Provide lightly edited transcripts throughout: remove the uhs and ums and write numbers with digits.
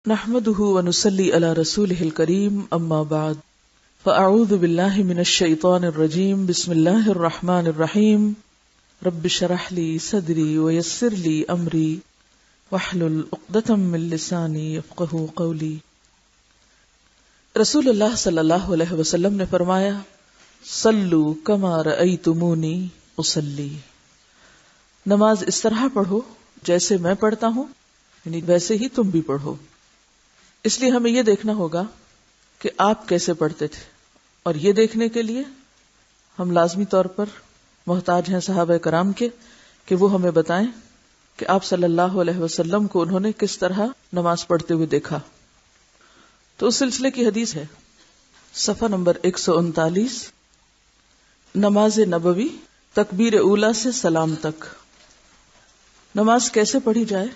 نحمده ونصلي على رسوله الكريم اما بعد فاعوذ بالله من الشيطان الرجيم بسم الله الرحمن الرحيم رب اشرح لي صدري ويسر لي امري واحلل عقدة من لساني يفقهوا قولي۔ رسول اللہ صلی اللہ علیہ وسلم نے فرمایا صلو کما رأیتمونی اصلی، نماز اس طرح پڑھو جیسے میں پڑھتا ہوں، یعنی ویسے ہی تم بھی پڑھو۔ اس لیے ہمیں یہ دیکھنا ہوگا کہ آپ کیسے پڑھتے تھے، اور یہ دیکھنے کے لیے ہم لازمی طور پر محتاج ہیں صحابہ کرام کے کہ وہ ہمیں بتائیں کہ آپ صلی اللہ علیہ وسلم کو انہوں نے کس طرح نماز پڑھتے ہوئے دیکھا۔ تو اس سلسلے کی حدیث ہے صفحہ نمبر 139، نماز نبوی تکبیر اولی سے سلام تک۔ نماز کیسے پڑھی جائے،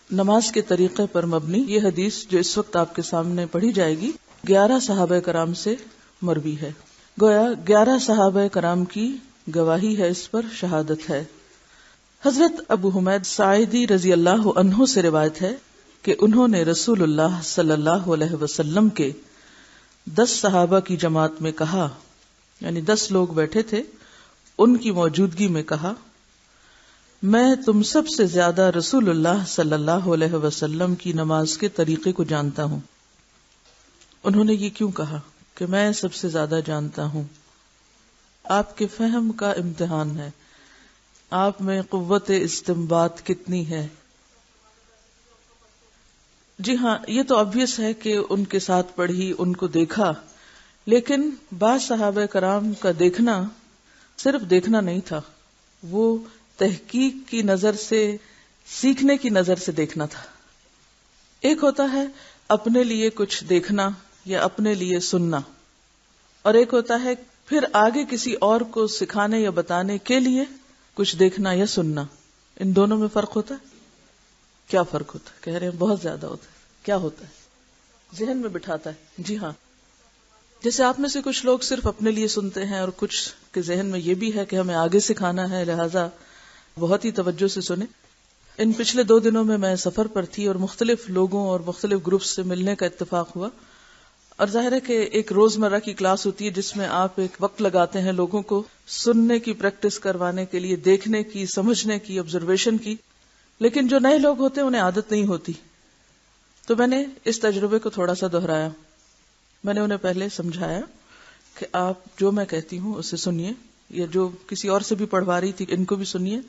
نماز کے طریقے پر مبنی یہ حدیث جو اس وقت آپ کے سامنے پڑھی جائے گی 11 صحابہ کرام سے مروی ہے، گویا 11 صحابہ کرام کی گواہی ہے، اس پر شہادت ہے۔ حضرت ابو حمید ساعدی رضی اللہ عنہ سے روایت ہے کہ انہوں نے رسول اللہ صلی اللہ علیہ وسلم کے 10 صحابہ کی جماعت میں کہا، یعنی 10 لوگ بیٹھے تھے، ان کی موجودگی میں کہا، میں تم سب سے زیادہ رسول اللہ صلی اللہ علیہ وسلم کی نماز کے طریقے کو جانتا ہوں۔ انہوں نے یہ کیوں کہا کہ میں سب سے زیادہ جانتا ہوں؟ آپ کے فہم کا امتحان ہے، آپ میں قوت استنباط کتنی ہے۔ جی ہاں، یہ تو obvious ہے کہ ان کے ساتھ پڑھی، ان کو دیکھا، لیکن بعض صحابہ کرام کا دیکھنا صرف دیکھنا نہیں تھا، وہ تحقیق کی نظر سے، سیکھنے کی نظر سے دیکھنا تھا۔ ایک ہوتا ہے اپنے لیے کچھ دیکھنا یا اپنے لیے سننا، اور ایک ہوتا ہے پھر آگے کسی اور کو سکھانے یا بتانے کے لیے کچھ دیکھنا یا سننا۔ ان دونوں میں فرق ہوتا ہے؟ کیا فرق ہوتا ہے؟ کہہ رہے ہیں بہت زیادہ ہوتا ہے۔ کیا ہوتا ہے؟ ذہن میں بٹھاتا ہے۔ جی ہاں، جیسے آپ میں سے کچھ لوگ صرف اپنے لیے سنتے ہیں، اور کچھ کے ذہن میں یہ بھی ہے کہ ہمیں آگے سکھانا ہے، لہذا بہت ہی توجہ سے سنیں۔ ان پچھلے 2 دنوں میں سفر پر تھی اور مختلف لوگوں اور مختلف گروپس سے ملنے کا اتفاق ہوا، اور ظاہر ہے کہ ایک روزمرہ کی کلاس ہوتی ہے جس میں آپ ایک وقت لگاتے ہیں لوگوں کو سننے کی پریکٹس کروانے کے لیے، دیکھنے کی، سمجھنے کی، آبزرویشن کی، لیکن جو نئے لوگ ہوتے ہیں انہیں عادت نہیں ہوتی۔ تو میں نے اس تجربے کو تھوڑا سا دہرایا۔ میں نے انہیں پہلے سمجھایا کہ آپ جو میں کہتی ہوں اسے سنیے، یا جو کسی اور سے بھی پڑھوا رہی تھی ان کو بھی سنیے،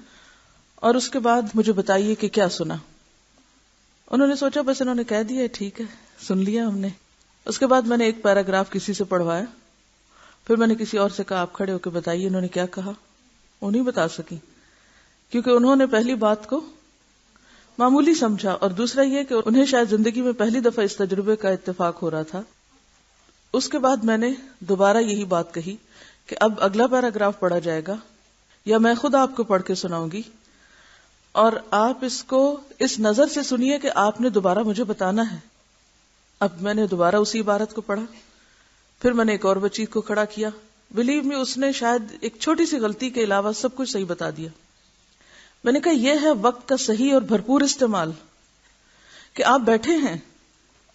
اور اس کے بعد مجھے بتائیے کہ کیا سنا۔ انہوں نے سوچا بس انہوں نے کہہ دیا ٹھیک ہے، سن لیا ہم نے۔ اس کے بعد میں نے ایک پیراگراف کسی سے پڑھوایا، پھر میں نے کسی اور سے کہا آپ کھڑے ہو کے بتائیے انہوں نے کیا کہا۔ وہ نہیں بتا سکی کیونکہ انہوں نے پہلی بات کو معمولی سمجھا، اور دوسرا یہ کہ انہیں شاید زندگی میں پہلی دفعہ اس تجربے کا اتفاق ہو رہا تھا۔ اس کے بعد میں نے دوبارہ یہی بات کہی کہ اب اگلا پیراگراف پڑھا جائے گا، یا میں خود آپ کو پڑھ کے سناؤں گی، اور آپ اس کو اس نظر سے سنیے کہ آپ نے دوبارہ مجھے بتانا ہے۔ اب میں نے دوبارہ اسی عبارت کو پڑھا، پھر میں نے ایک اور بچی کو کھڑا کیا، بلیو می اس نے شاید ایک چھوٹی سی غلطی کے علاوہ سب کچھ صحیح بتا دیا۔ میں نے کہا یہ ہے وقت کا صحیح اور بھرپور استعمال، کہ آپ بیٹھے ہیں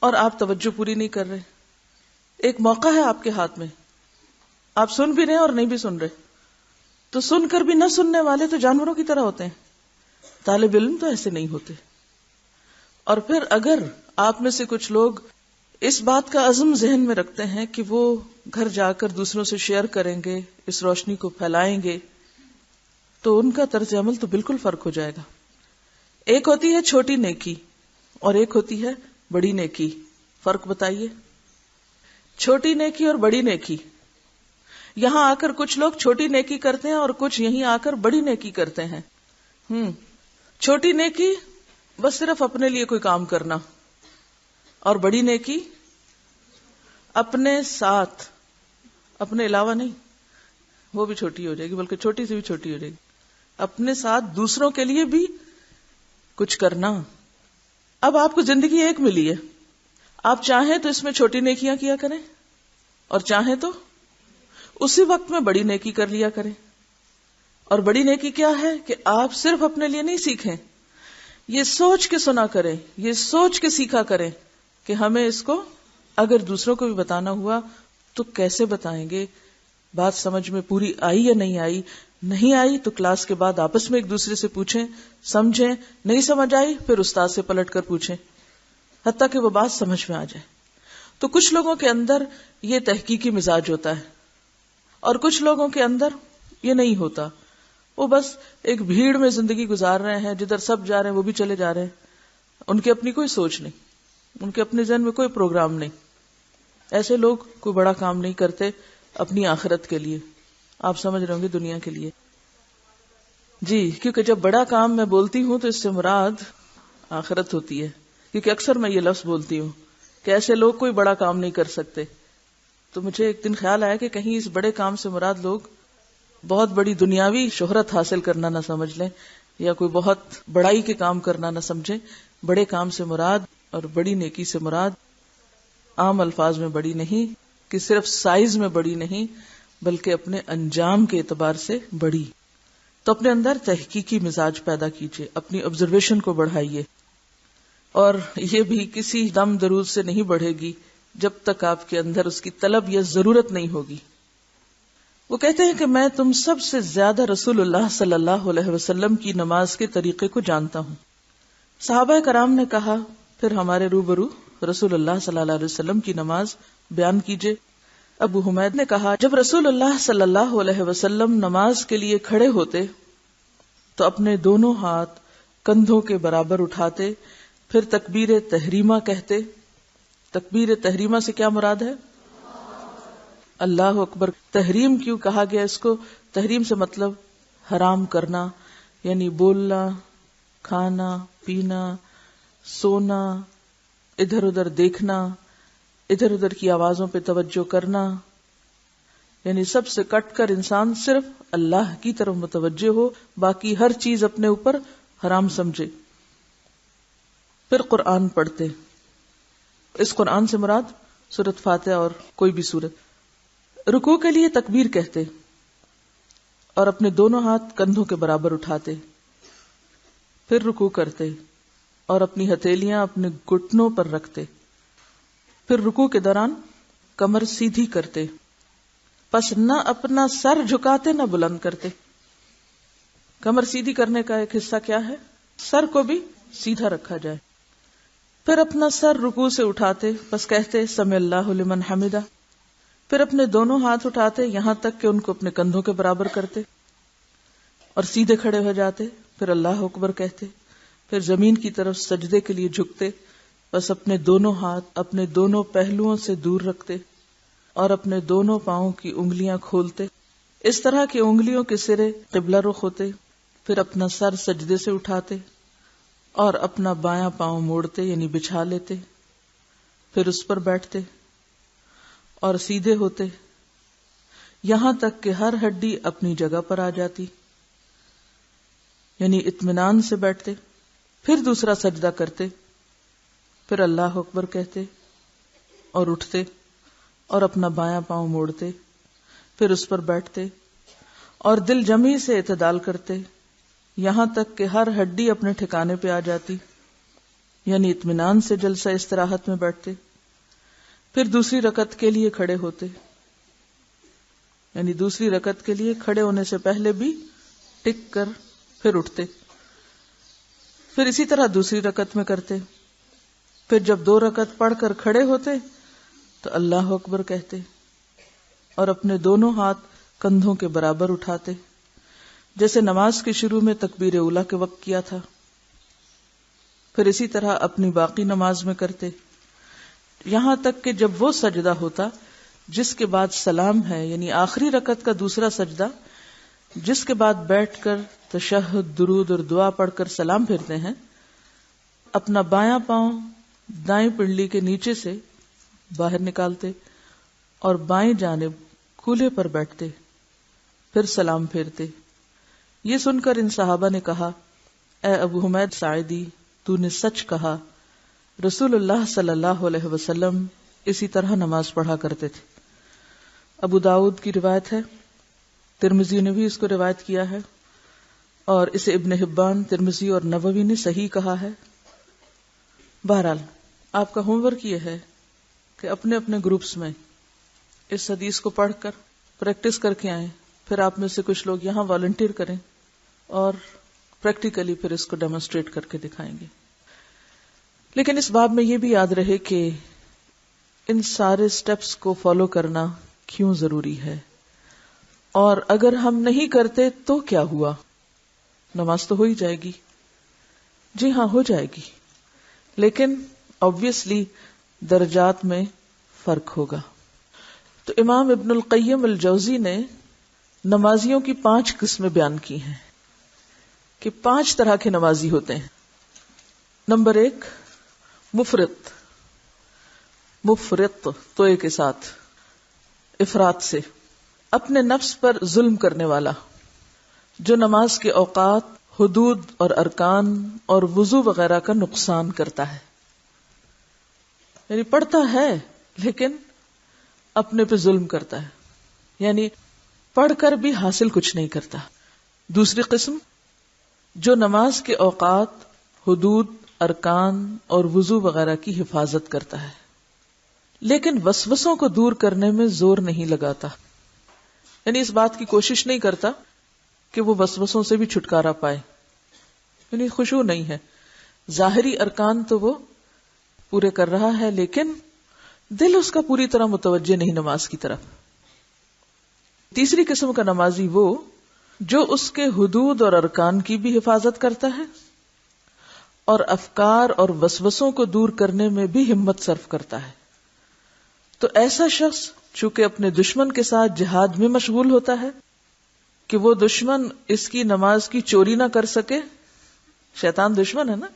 اور آپ توجہ پوری نہیں کر رہے، ایک موقع ہے آپ کے ہاتھ میں، آپ سن بھی رہے ہیں اور نہیں بھی سن رہے، تو سن کر بھی نہ سننے والے تو جانوروں کی طرح ہوتے ہیں، طالب علم تو ایسے نہیں ہوتے۔ اور پھر اگر آپ میں سے کچھ لوگ اس بات کا عزم ذہن میں رکھتے ہیں کہ وہ گھر جا کر دوسروں سے شیئر کریں گے، اس روشنی کو پھیلائیں گے، تو ان کا طرز عمل تو بالکل فرق ہو جائے گا۔ ایک ہوتی ہے چھوٹی نیکی اور ایک ہوتی ہے بڑی نیکی، فرق بتائیے۔ چھوٹی نیکی اور بڑی نیکی، یہاں آ کر کچھ لوگ چھوٹی نیکی کرتے ہیں اور کچھ یہیں آ کر بڑی نیکی کرتے ہیں۔ چھوٹی نیکی بس صرف اپنے لیے کوئی کام کرنا، اور بڑی نیکی اپنے ساتھ، اپنے علاوہ نہیں، وہ بھی چھوٹی ہو جائے گی، بلکہ چھوٹی سے بھی چھوٹی ہو جائے گی، اپنے ساتھ دوسروں کے لیے بھی کچھ کرنا۔ اب آپ کو زندگی ایک ملی ہے، آپ چاہیں تو اس میں چھوٹی نیکیاں کیا کریں، اور چاہیں تو اسی وقت میں بڑی نیکی کر لیا کریں۔ اور بڑی نیکی کیا ہے کہ آپ صرف اپنے لیے نہیں سیکھیں، یہ سوچ کے سنا کریں، یہ سوچ کے سیکھا کریں کہ ہمیں اس کو اگر دوسروں کو بھی بتانا ہوا تو کیسے بتائیں گے، بات سمجھ میں پوری آئی یا نہیں آئی، نہیں آئی تو کلاس کے بعد آپس میں ایک دوسرے سے پوچھیں، سمجھیں، نہیں سمجھ آئی پھر استاد سے پلٹ کر پوچھیں حتیٰ کہ وہ بات سمجھ میں آ جائے۔ تو کچھ لوگوں کے اندر یہ تحقیقی مزاج ہوتا ہے اور کچھ لوگوں کے اندر یہ نہیں ہوتا، وہ بس ایک بھیڑ میں زندگی گزار رہے ہیں، جدھر سب جا رہے ہیں وہ بھی چلے جا رہے ہیں، ان کی اپنی کوئی سوچ نہیں، ان کے اپنے ذہن میں کوئی پروگرام نہیں۔ ایسے لوگ کوئی بڑا کام نہیں کرتے اپنی آخرت کے لیے، آپ سمجھ رہے ہوں گے دنیا کے لیے۔ جی، کیونکہ جب بڑا کام میں بولتی ہوں تو اس سے مراد آخرت ہوتی ہے، کیونکہ اکثر میں یہ لفظ بولتی ہوں کہ ایسے لوگ کوئی بڑا کام نہیں کر سکتے۔ تو مجھے ایک دن خیال آیا کہ کہیں اس بڑے کام سے مراد لوگ بہت بڑی دنیاوی شہرت حاصل کرنا نہ سمجھ لیں یا کوئی بہت بڑائی کے کام کرنا نہ سمجھیں۔ بڑے کام سے مراد اور بڑی نیکی سے مراد عام الفاظ میں بڑی نہیں کہ صرف سائز میں بڑی نہیں بلکہ اپنے انجام کے اعتبار سے بڑی۔ تو اپنے اندر تحقیقی مزاج پیدا کیجیے، اپنی آبزرویشن کو بڑھائیے، اور یہ بھی کسی دم درود سے نہیں بڑھے گی جب تک آپ کے اندر اس کی طلب یا ضرورت نہیں ہوگی۔ وہ کہتے ہیں کہ میں تم سب سے زیادہ رسول اللہ صلی اللہ علیہ وسلم کی نماز کے طریقے کو جانتا ہوں۔ صحابہ کرام نے کہا پھر ہمارے روبرو رسول اللہ صلی اللہ علیہ وسلم کی نماز بیان کیجیے۔ ابو حمید نے کہا جب رسول اللہ صلی اللہ علیہ وسلم نماز کے لیے کھڑے ہوتے تو اپنے دونوں ہاتھ کندھوں کے برابر اٹھاتے، پھر تکبیر تحریمہ کہتے۔ تکبیر تحریمہ سے کیا مراد ہے؟ اللہ اکبر۔ تحریم کیوں کہا گیا اس کو؟ تحریم سے مطلب حرام کرنا، یعنی بولنا، کھانا، پینا، سونا، ادھر ادھر دیکھنا، ادھر ادھر کی آوازوں پہ توجہ کرنا، یعنی سب سے کٹ کر انسان صرف اللہ کی طرف متوجہ ہو، باقی ہر چیز اپنے اوپر حرام سمجھے۔ پھر قرآن پڑھتے، اس قرآن سے مراد سورۃ فاتحہ اور کوئی بھی سورت۔ رکوع کے لیے تکبیر کہتے اور اپنے دونوں ہاتھ کندھوں کے برابر اٹھاتے، پھر رکوع کرتے اور اپنی ہتھیلیاں اپنے گھٹنوں پر رکھتے، پھر رکوع کے دوران کمر سیدھی کرتے، پس نہ اپنا سر جھکاتے نہ بلند کرتے۔ کمر سیدھی کرنے کا ایک حصہ کیا ہے؟ سر کو بھی سیدھا رکھا جائے۔ پھر اپنا سر رکوع سے اٹھاتے، پس کہتے سمع اللہ لمن حمدہ، پھر اپنے دونوں ہاتھ اٹھاتے یہاں تک کہ ان کو اپنے کندھوں کے برابر کرتے اور سیدھے کھڑے ہو جاتے، پھر اللہ اکبر کہتے، پھر زمین کی طرف سجدے کے لیے جھکتے، بس اپنے دونوں ہاتھ اپنے دونوں پہلوؤں سے دور رکھتے اور اپنے دونوں پاؤں کی انگلیاں کھولتے، اس طرح کہ انگلیوں کے سرے قبلہ رخ ہوتے، پھر اپنا سر سجدے سے اٹھاتے اور اپنا بایاں پاؤں موڑتے یعنی بچھا لیتے، پھر اس پر بیٹھتے اور سیدھے ہوتے یہاں تک کہ ہر ہڈی اپنی جگہ پر آ جاتی، یعنی اطمینان سے بیٹھتے، پھر دوسرا سجدہ کرتے، پھر اللہ اکبر کہتے اور اٹھتے اور اپنا بایاں پاؤں موڑتے، پھر اس پر بیٹھتے اور دل جمی سے اعتدال کرتے یہاں تک کہ ہر ہڈی اپنے ٹھکانے پہ آ جاتی، یعنی اطمینان سے جلسہ استراحت میں بیٹھتے، پھر دوسری رکعت کے لیے کھڑے ہوتے، یعنی دوسری رکعت کے لیے کھڑے ہونے سے پہلے بھی ٹک کر پھر اٹھتے، پھر اسی طرح دوسری رکعت میں کرتے، پھر جب 2 رکعت پڑھ کر کھڑے ہوتے تو اللہ اکبر کہتے اور اپنے دونوں ہاتھ کندھوں کے برابر اٹھاتے، جیسے نماز کے شروع میں تکبیر اولیٰ کے وقت کیا تھا، پھر اسی طرح اپنی باقی نماز میں کرتے، یہاں تک کہ جب وہ سجدہ ہوتا جس کے بعد سلام ہے، یعنی آخری رکعت کا دوسرا سجدہ جس کے بعد بیٹھ کر تشہد، درود اور دعا پڑھ کر سلام پھرتے ہیں، اپنا بایاں پاؤں دائیں پنڈلی کے نیچے سے باہر نکالتے اور بائیں جانب کھولے پر بیٹھتے، پھر سلام پھیرتے۔ یہ سن کر ان صحابہ نے کہا اے ابو حمید ساعدی، تو نے سچ کہا، رسول اللہ صلی اللہ علیہ وسلم اسی طرح نماز پڑھا کرتے تھے۔ ابو داؤد کی روایت ہے، ترمذی نے بھی اس کو روایت کیا ہے، اور اسے ابن حبان، ترمذی اور نووی نے صحیح کہا ہے۔ بہرحال آپ کا ہوم ورک یہ ہے کہ اپنے اپنے گروپس میں اس حدیث کو پڑھ کر پریکٹس کر کے آئیں، پھر آپ میں سے کچھ لوگ یہاں والنٹیئر کریں اور پریکٹیکلی پھر اس کو ڈیمونسٹریٹ کر کے دکھائیں گے۔ لیکن اس باب میں یہ بھی یاد رہے کہ ان سارے سٹیپس کو فالو کرنا کیوں ضروری ہے، اور اگر ہم نہیں کرتے تو کیا ہوا؟ نماز تو ہو ہی جائے گی، جی ہاں ہو جائے گی، لیکن obviously درجات میں فرق ہوگا۔ تو امام ابن القیم الجوزی نے نمازیوں کی 5 قسمیں بیان کی ہیں کہ 5 طرح کے نمازی ہوتے ہیں۔ نمبر 1، مفرط توئے کے ساتھ، افراط سے، اپنے نفس پر ظلم کرنے والا، جو نماز کے اوقات، حدود اور ارکان اور وضو وغیرہ کا نقصان کرتا ہے، یعنی پڑھتا ہے لیکن اپنے پہ ظلم کرتا ہے، یعنی پڑھ کر بھی حاصل کچھ نہیں کرتا۔ دوسری قسم، جو نماز کے اوقات، حدود، ارکان اور وضو وغیرہ کی حفاظت کرتا ہے لیکن وسوسوں کو دور کرنے میں زور نہیں لگاتا، یعنی اس بات کی کوشش نہیں کرتا کہ وہ وسوسوں سے بھی چھٹکارا پائے، یعنی خشوع نہیں ہے، ظاہری ارکان تو وہ پورے کر رہا ہے لیکن دل اس کا پوری طرح متوجہ نہیں نماز کی طرف۔ تیسری قسم کا نمازی وہ جو اس کے حدود اور ارکان کی بھی حفاظت کرتا ہے اور افکار اور وسوسوں کو دور کرنے میں بھی ہمت صرف کرتا ہے۔ تو ایسا شخص چونکہ اپنے دشمن کے ساتھ جہاد میں مشغول ہوتا ہے کہ وہ دشمن اس کی نماز کی چوری نہ کر سکے، شیطان دشمن ہے نا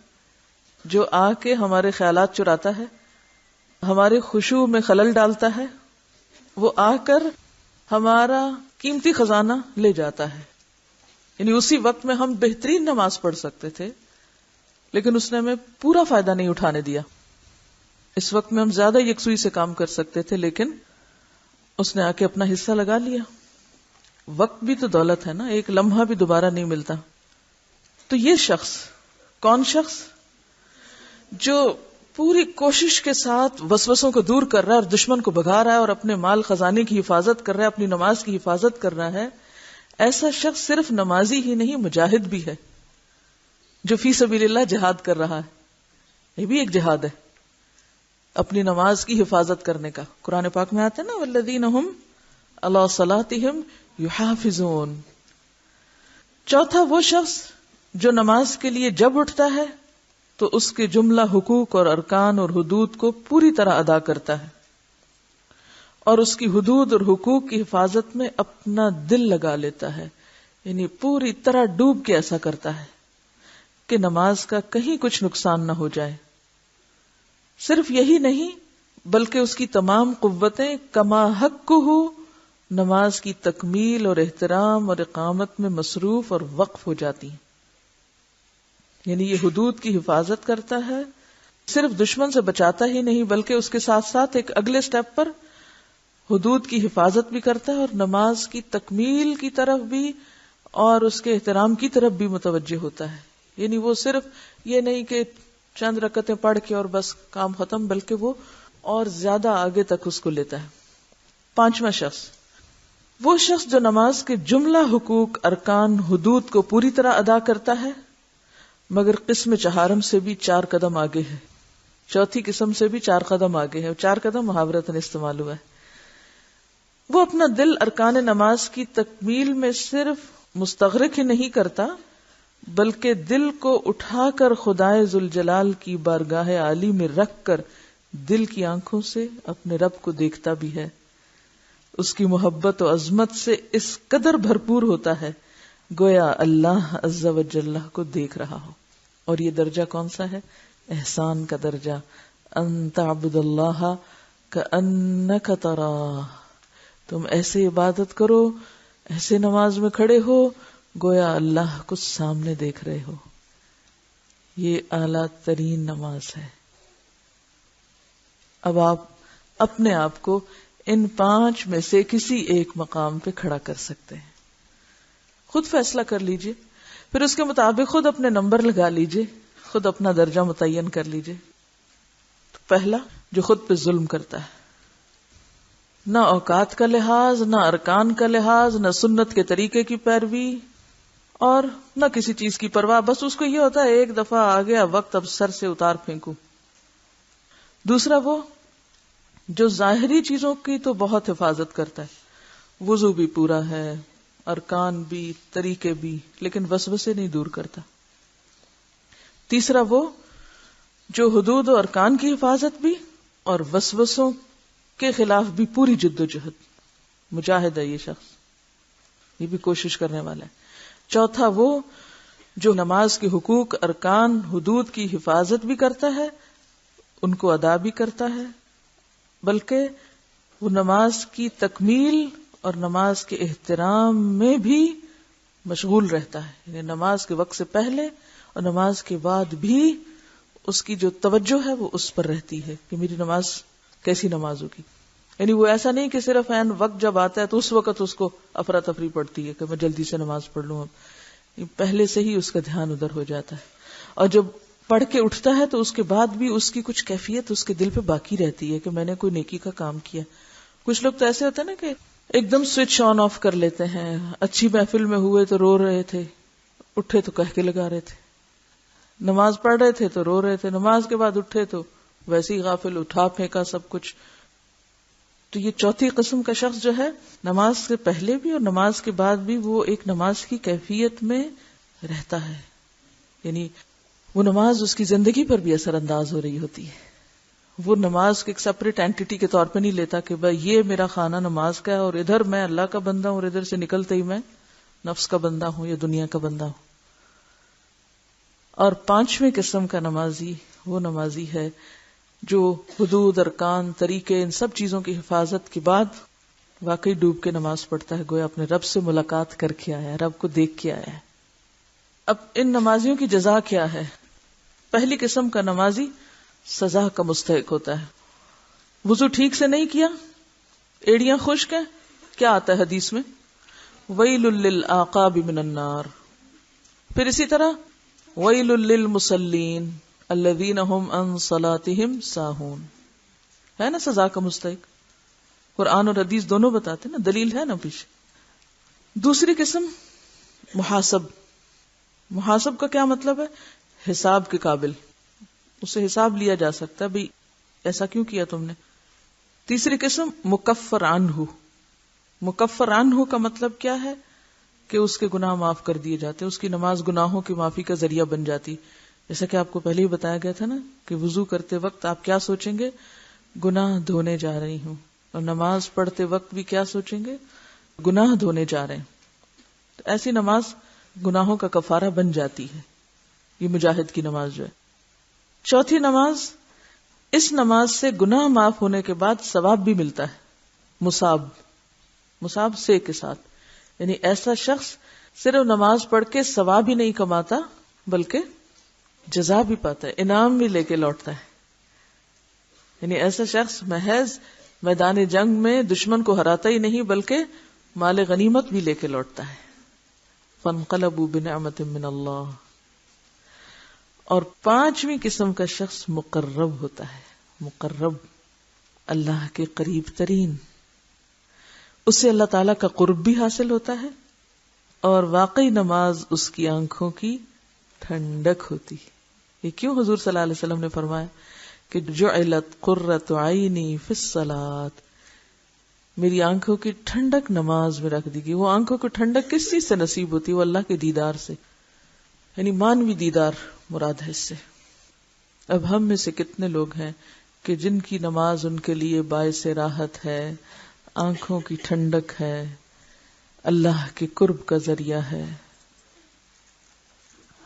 جو آ کے ہمارے خیالات چراتا ہے، ہمارے خشوع میں خلل ڈالتا ہے، وہ آ کر ہمارا قیمتی خزانہ لے جاتا ہے۔ یعنی اسی وقت میں ہم بہترین نماز پڑھ سکتے تھے لیکن اس نے ہمیں پورا فائدہ نہیں اٹھانے دیا۔ اس وقت میں ہم زیادہ یکسوئی سے کام کر سکتے تھے لیکن اس نے آ کے اپنا حصہ لگا لیا۔ وقت بھی تو دولت ہے نا، ایک لمحہ بھی دوبارہ نہیں ملتا۔ تو یہ شخص، کون شخص جو پوری کوشش کے ساتھ وسوسوں کو دور کر رہا ہے اور دشمن کو بھگا رہا ہے اور اپنے مال خزانے کی حفاظت کر رہا ہے، اپنی نماز کی حفاظت کر رہا ہے، ایسا شخص صرف نمازی ہی نہیں مجاہد بھی ہے، جو فی سبیل اللہ جہاد کر رہا ہے۔ یہ بھی ایک جہاد ہے، اپنی نماز کی حفاظت کرنے کا۔ قرآن پاک میں آتا ہے نا والذین ھم علی صلاتہم یحافظون۔ چوتھا، وہ شخص جو نماز کے لیے جب اٹھتا ہے تو اس کے جملہ حقوق اور ارکان اور حدود کو پوری طرح ادا کرتا ہے اور اس کی حدود اور حقوق کی حفاظت میں اپنا دل لگا لیتا ہے، یعنی پوری طرح ڈوب کے ایسا کرتا ہے کہ نماز کا کہیں کچھ نقصان نہ ہو جائے۔ صرف یہی نہیں بلکہ اس کی تمام قوتیں کما حقہ نماز کی تکمیل اور احترام اور اقامت میں مصروف اور وقف ہو جاتی ہیں۔ یعنی یہ حدود کی حفاظت کرتا ہے، صرف دشمن سے بچاتا ہی نہیں بلکہ اس کے ساتھ ساتھ ایک اگلے سٹیپ پر حدود کی حفاظت بھی کرتا ہے اور نماز کی تکمیل کی طرف بھی اور اس کے احترام کی طرف بھی متوجہ ہوتا ہے۔ یعنی وہ صرف یہ نہیں کہ چند رکعتیں پڑھ کے اور بس کام ختم، بلکہ وہ اور زیادہ آگے تک اس کو لیتا ہے۔ پانچواں شخص، وہ شخص جو نماز کے جملہ حقوق، ارکان، حدود کو پوری طرح ادا کرتا ہے مگر قسم چہارم سے بھی 4 قدم آگے ہے، چوتھی قسم سے بھی 4 قدم آگے ہے۔ 4 قدم محاورتاً استعمال ہوا ہے۔ وہ اپنا دل ارکان نماز کی تکمیل میں صرف مستغرق ہی نہیں کرتا بلکہ دل کو اٹھا کر خدائے ذوالجلال کی بارگاہ عالی میں رکھ کر دل کی آنکھوں سے اپنے رب کو دیکھتا بھی ہے، اس کی محبت و عظمت سے اس قدر بھرپور ہوتا ہے گویا اللہ عز و جل کو دیکھ رہا ہو۔ اور یہ درجہ کون سا ہے؟ احسان کا درجہ، ان تعبد اللہ کأنک تراہ، تم ایسے عبادت کرو، ایسے نماز میں کھڑے ہو گویا اللہ کو سامنے دیکھ رہے ہو۔ یہ اعلیٰ ترین نماز ہے۔ اب آپ اپنے آپ کو ان 5 میں سے کسی ایک مقام پہ کھڑا کر سکتے ہیں، خود فیصلہ کر لیجئے۔ پھر اس کے مطابق خود اپنے نمبر لگا لیجئے، خود اپنا درجہ متعین کر لیجئے. تو پہلا جو خود پہ ظلم کرتا ہے، نہ اوقات کا لحاظ، نہ ارکان کا لحاظ، نہ سنت کے طریقے کی پیروی، اور نہ کسی چیز کی پرواہ، بس اس کو یہ ہوتا ہے ایک دفعہ آ گیا وقت، اب سر سے اتار پھینکوں. دوسرا وہ جو ظاہری چیزوں کی تو بہت حفاظت کرتا ہے، وضو بھی پورا ہے، ارکان بھی، طریقے بھی، لیکن وسوسے نہیں دور کرتا. تیسرا وہ جو حدود و ارکان کی حفاظت بھی اور وسوسوں کے خلاف بھی پوری جد و جہد، مجاہد ہے یہ شخص، یہ بھی کوشش کرنے والا ہے. چوتھا وہ جو نماز کے حقوق، ارکان، حدود کی حفاظت بھی کرتا ہے، ان کو ادا بھی کرتا ہے، بلکہ وہ نماز کی تکمیل اور نماز کے احترام میں بھی مشغول رہتا ہے. یعنی نماز کے وقت سے پہلے اور نماز کے بعد بھی اس کی جو توجہ ہے وہ اس پر رہتی ہے کہ میری نماز کیسی نماز ہوگی. یعنی وہ ایسا نہیں کہ صرف عین وقت جب آتا ہے تو اس وقت اس کو افراتفری پڑتی ہے کہ میں جلدی سے نماز پڑھ لوں. اب پہلے سے ہی اس کا دھیان ادھر ہو جاتا ہے، اور جب پڑھ کے اٹھتا ہے تو اس کے بعد بھی اس کی کچھ کیفیت اس کے دل پہ باقی رہتی ہے کہ میں نے کوئی نیکی کا کام کیا. کچھ لوگ تو ایسے ہوتے ہیں نا کہ ایک دم سوئچ آن آف کر لیتے ہیں، اچھی محفل میں ہوئے تو رو رہے تھے، اٹھے تو کہہ کے لگا رہے تھے، نماز پڑھ رہے تھے تو رو رہے تھے، نماز کے بعد اٹھے تو ویسے ہی غافل، اٹھا پھینکا سب کچھ. تو یہ چوتھی قسم کا شخص جو ہے نماز سے پہلے بھی اور نماز کے بعد بھی وہ ایک نماز کی کیفیت میں رہتا ہے. یعنی وہ نماز اس کی زندگی پر بھی اثر انداز ہو رہی ہوتی ہے. وہ نماز کو ایک سپریٹ اینٹی کے طور پہ نہیں لیتا کہ بھائی یہ میرا خانہ نماز کا ہے اور ادھر میں اللہ کا بندہ ہوں اور ادھر سے نکلتے ہی میں نفس کا بندہ ہوں یا دنیا کا بندہ ہوں. اور پانچویں قسم کا نمازی وہ نمازی ہے جو حدود، ارکان، طریقے، ان سب چیزوں کی حفاظت کے بعد واقعی ڈوب کے نماز پڑھتا ہے، گویا اپنے رب سے ملاقات کر کے آیا ہے، رب کو دیکھ کے آیا ہے. اب ان نمازیوں کی جزا کیا ہے؟ پہلی قسم کا نمازی سزا کا مستحق ہوتا ہے. وضو ٹھیک سے نہیں کیا، ایڑیاں خشک ہیں، کیا آتا ہے حدیث میں؟ ویل للعقاب من النار. پھر اسی طرح ویل للمصلین الذین هم عن صلاتهم ساہون، ہے نا سزا کا مستحق. قرآن اور حدیث دونوں بتاتے نا، دلیل ہے نا پیچھے. دوسری قسم محاسب. محاسب کا کیا مطلب ہے؟ حساب کے قابل، اس سے حساب لیا جا سکتا ہے، بھئی ایسا کیوں کیا تم نے. تیسری قسم مکفر عنہ. مکفر عنہ کا مطلب کیا ہے؟ کہ اس کے گناہ معاف کر دیے جاتے، اس کی نماز گناہوں کی معافی کا ذریعہ بن جاتی. جیسا کہ آپ کو پہلے ہی بتایا گیا تھا نا کہ وضو کرتے وقت آپ کیا سوچیں گے؟ گناہ دھونے جا رہی ہوں. اور نماز پڑھتے وقت بھی کیا سوچیں گے؟ گناہ دھونے جا رہے ہیں. تو ایسی نماز گناہوں کا کفارہ بن جاتی ہے. یہ مجاہد کی نماز جو ہے. چوتھی نماز، اس نماز سے گناہ معاف ہونے کے بعد ثواب بھی ملتا ہے. مصاب سے کے ساتھ، یعنی ایسا شخص صرف نماز پڑھ کے ثواب ہی نہیں کماتا بلکہ جزا بھی پاتا ہے، انعام بھی لے کے لوٹتا ہے. یعنی ایسا شخص محض میدان جنگ میں دشمن کو ہراتا ہی نہیں بلکہ مال غنیمت بھی لے کے لوٹتا ہے. فانقلبوا بنعمت من اللہ. اور پانچویں قسم کا شخص مقرب ہوتا ہے. مقرب، اللہ کے قریب ترین. اس سے اللہ تعالیٰ کا قرب بھی حاصل ہوتا ہے اور واقعی نماز اس کی آنکھوں کی ٹھنڈک ہوتی ہے. یہ کیوں حضور صلی اللہ علیہ وسلم نے فرمایا کہ جعلت قرۃ عینی فی الصلاۃ، میری آنکھوں کی ٹھنڈک نماز میں رکھ دی گئی. وہ آنکھوں کی ٹھنڈک کس چیز سے نصیب ہوتی ہے؟ وہ اللہ کے دیدار سے، یعنی مانوی دیدار مراد ہے اس سے. اب ہم میں سے کتنے لوگ ہیں کہ جن کی نماز ان کے لیے باعث راحت ہے، آنکھوں کی ٹھنڈک ہے، اللہ کے قرب کا ذریعہ ہے.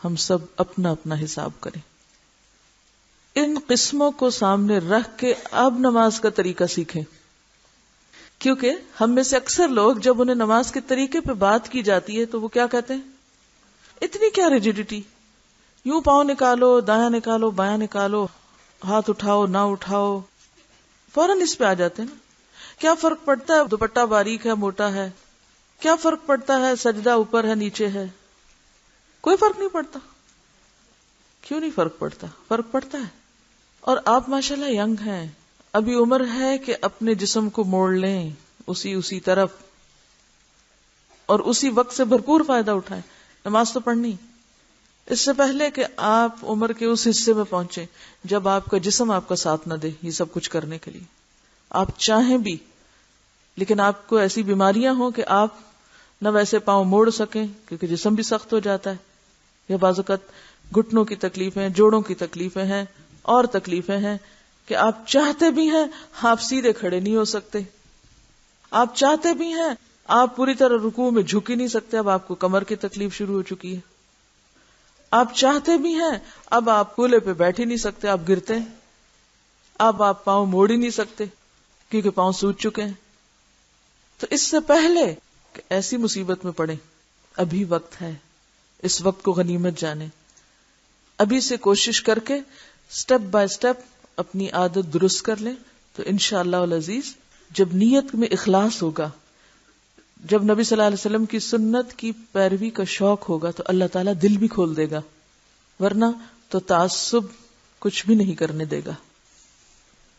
ہم سب اپنا اپنا حساب کریں. ان قسموں کو سامنے رکھ کے اب نماز کا طریقہ سیکھیں، کیونکہ ہم میں سے اکثر لوگ جب انہیں نماز کے طریقے پہ بات کی جاتی ہے تو وہ کیا کہتے ہیں؟ اتنی کیا ریجیڈیٹی، یوں پاؤں نکالو، دایاں نکالو، بایاں نکالو، ہاتھ اٹھاؤ نہ اٹھاؤ، فوراً اس پہ آ جاتے ہیں نا. کیا فرق پڑتا ہے دوپٹہ باریک ہے موٹا ہے؟ کیا فرق پڑتا ہے سجدہ اوپر ہے نیچے ہے؟ کوئی فرق نہیں پڑتا. کیوں نہیں فرق پڑتا؟ فرق پڑتا ہے. اور آپ ماشاءاللہ ینگ ہیں، ابھی عمر ہے کہ اپنے جسم کو موڑ لیں اسی طرف، اور اسی وقت سے بھرپور فائدہ اٹھائیں. نماز تو پڑھنی، اس سے پہلے کہ آپ عمر کے اس حصے میں پہنچیں جب آپ کا جسم آپ کا ساتھ نہ دے یہ سب کچھ کرنے کے لیے. آپ چاہیں بھی لیکن آپ کو ایسی بیماریاں ہوں کہ آپ نہ ویسے پاؤں موڑ سکیں کیونکہ جسم بھی سخت ہو جاتا ہے، یا بعض اوقات گھٹنوں کی تکلیفیں، جوڑوں کی تکلیفیں ہیں اور تکلیفیں ہیں کہ آپ چاہتے بھی ہیں آپ سیدھے کھڑے نہیں ہو سکتے، آپ چاہتے بھی ہیں آپ پوری طرح رکوع میں جھک ہی نہیں سکتے، اب آپ کو کمر کی تکلیف شروع ہو چکی ہے. آپ چاہتے بھی ہیں اب آپ کولے پہ بیٹھ ہی نہیں سکتے، آپ گرتے ہیں. اب آپ پاؤں موڑ ہی نہیں سکتے کیونکہ پاؤں سوج چکے ہیں. تو اس سے پہلے کہ ایسی مصیبت میں پڑے، ابھی وقت ہے، اس وقت کو غنیمت جانے. ابھی سے کوشش کر کے سٹیپ بائی سٹیپ اپنی عادت درست کر لیں تو انشاءاللہ العزیز جب نیت میں اخلاص ہوگا، جب نبی صلی اللہ علیہ وسلم کی سنت کی پیروی کا شوق ہوگا تو اللہ تعالیٰ دل بھی کھول دے گا، ورنہ تو تعصب کچھ بھی نہیں کرنے دے گا.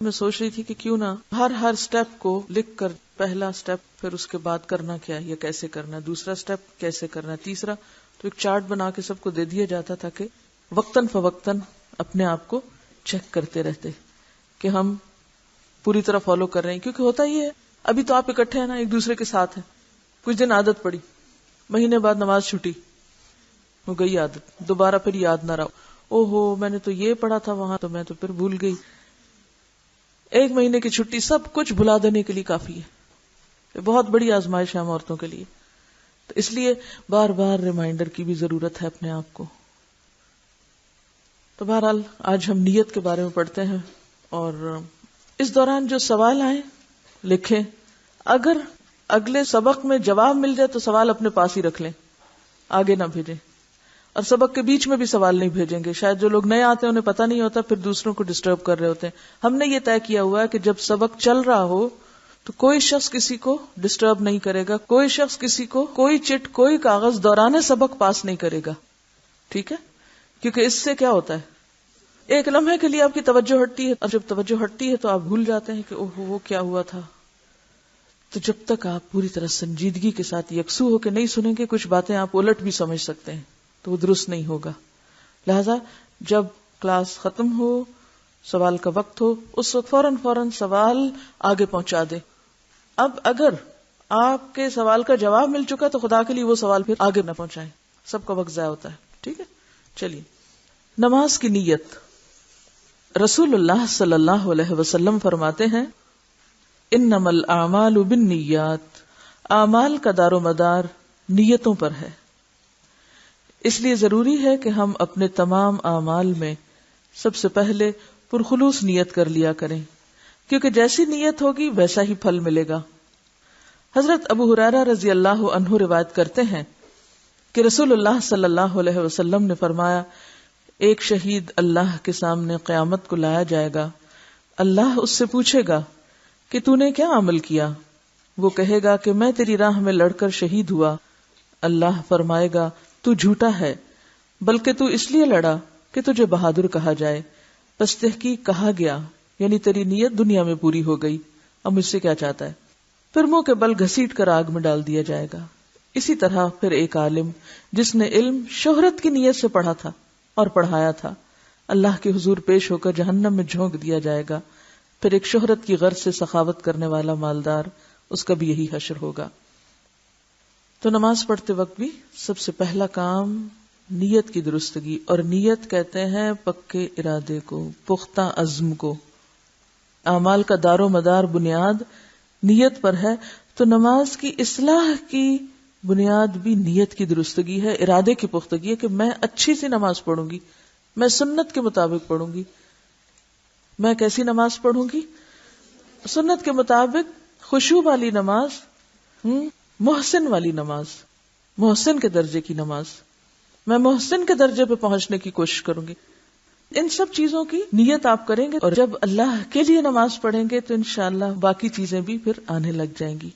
میں سوچ رہی تھی کہ کیوں نہ ہر سٹیپ کو لکھ کر، پہلا سٹیپ، پھر اس کے بعد کرنا کیا ہے یا کیسے کرنا ہے، دوسرا سٹیپ کیسے کرنا ہے، تیسرا، تو ایک چارٹ بنا کے سب کو دے دیا جاتا تھا کہ وقتاً فوقتاً اپنے آپ کو چیک کرتے رہتے کہ ہم پوری طرح فالو کر رہے ہیں. کیونکہ ہوتا ہی ہے ابھی تو آپ اکٹھے ہیں نا، ایک دوسرے کے ساتھ ہیں، کچھ دن عادت پڑی، مہینے بعد نماز چھٹی ہو گئی عادت، دوبارہ پھر یاد نہ رہا، او ہو میں نے تو یہ پڑھا تھا وہاں، تو میں تو پھر بھول گئی. ایک مہینے کی چھٹی سب کچھ بھلا دینے کے لیے کافی ہے. بہت بڑی آزمائش ہے ہم عورتوں کے لیے، تو اس لیے بار بار ریمائنڈر کی بھی ضرورت ہے اپنے آپ کو. تو بہرحال آج ہم نیت کے بارے میں پڑھتے ہیں، اور اس دوران جو سوال آئیں لکھیں. اگر اگلے سبق میں جواب مل جائے تو سوال اپنے پاس ہی رکھ لیں، آگے نہ بھیجیں. اور سبق کے بیچ میں بھی سوال نہیں بھیجیں گے، شاید جو لوگ نئے آتے ہیں انہیں پتہ نہیں ہوتا، پھر دوسروں کو ڈسٹرب کر رہے ہوتے ہیں. ہم نے یہ طے کیا ہوا ہے کہ جب سبق چل رہا ہو تو کوئی شخص کسی کو ڈسٹرب نہیں کرے گا، کوئی شخص کسی کو کوئی چٹ، کوئی کاغذ دوران سبق پاس نہیں کرے گا. ٹھیک ہے؟ کیونکہ اس سے کیا ہوتا ہے، ایک لمحے کے لیے آپ کی توجہ ہٹتی ہے، اور جب توجہ ہٹتی ہے تو آپ بھول جاتے ہیں کہ اوہ وہ کیا ہوا تھا. تو جب تک آپ پوری طرح سنجیدگی کے ساتھ یکسو ہو کے نہیں سنیں گے، کچھ باتیں آپ الٹ بھی سمجھ سکتے ہیں تو وہ درست نہیں ہوگا. لہذا جب کلاس ختم ہو، سوال کا وقت ہو، اس وقت فوراً سوال آگے پہنچا دیں. اب اگر آپ کے سوال کا جواب مل چکا تو خدا کے لیے وہ سوال پھر آگے نہ پہنچائیں، سب کا وقت ضائع ہوتا ہے. ٹھیک ہے؟ چلیے، نماز کی نیت. رسول اللہ صلی اللہ علیہ وسلم فرماتے ہیں انما الاعمال بالنیات، اعمال کا دار و مدار نیتوں پر ہے. اس لیے ضروری ہے کہ ہم اپنے تمام اعمال میں سب سے پہلے پرخلوص نیت کر لیا کریں، کیونکہ جیسی نیت ہوگی ویسا ہی پھل ملے گا. حضرت ابو ہریرہ رضی اللہ عنہ روایت کرتے ہیں کہ رسول اللہ صلی اللہ علیہ وسلم نے فرمایا ایک شہید اللہ کے سامنے قیامت کو لایا جائے گا. اللہ اس سے پوچھے گا کہ تو نے کیا عمل کیا؟ وہ کہے گا کہ میں تیری راہ میں لڑ کر شہید ہوا. اللہ فرمائے گا تو جھوٹا ہے، بلکہ تو اس لیے لڑا کہ تجھے بہادر کہا جائے. پس تحقیق کہا گیا، یعنی تیری نیت دنیا میں پوری ہو گئی، اب مجھ سے کیا چاہتا ہے؟ پھر منہ کے بل گھسیٹ کر آگ میں ڈال دیا جائے گا. اسی طرح پھر ایک عالم جس نے علم شہرت کی نیت سے پڑھا تھا اور پڑھایا تھا، اللہ کے حضور پیش ہو کر جہنم میں جھونک دیا جائے گا. پھر ایک شہرت کی غرض سے سخاوت کرنے والا مالدار، اس کا بھی یہی حشر ہوگا. تو نماز پڑھتے وقت بھی سب سے پہلا کام نیت کی درستگی، اور نیت کہتے ہیں پکے ارادے کو، پختہ عزم کو. اعمال کا دار و مدار بنیاد نیت پر ہے، تو نماز کی اصلاح کی بنیاد بھی نیت کی درستگی ہے، ارادے کی پختگی ہے کہ میں اچھی سی نماز پڑھوں گی، میں سنت کے مطابق پڑھوں گی. میں کیسی نماز پڑھوں گی؟ سنت کے مطابق خشوع والی نماز، محسن والی نماز، محسن کے درجے کی نماز. میں محسن کے درجے پہ پہنچنے کی کوشش کروں گی. ان سب چیزوں کی نیت آپ کریں گے، اور جب اللہ کے لیے نماز پڑھیں گے تو انشاءاللہ باقی چیزیں بھی پھر آنے لگ جائیں گی.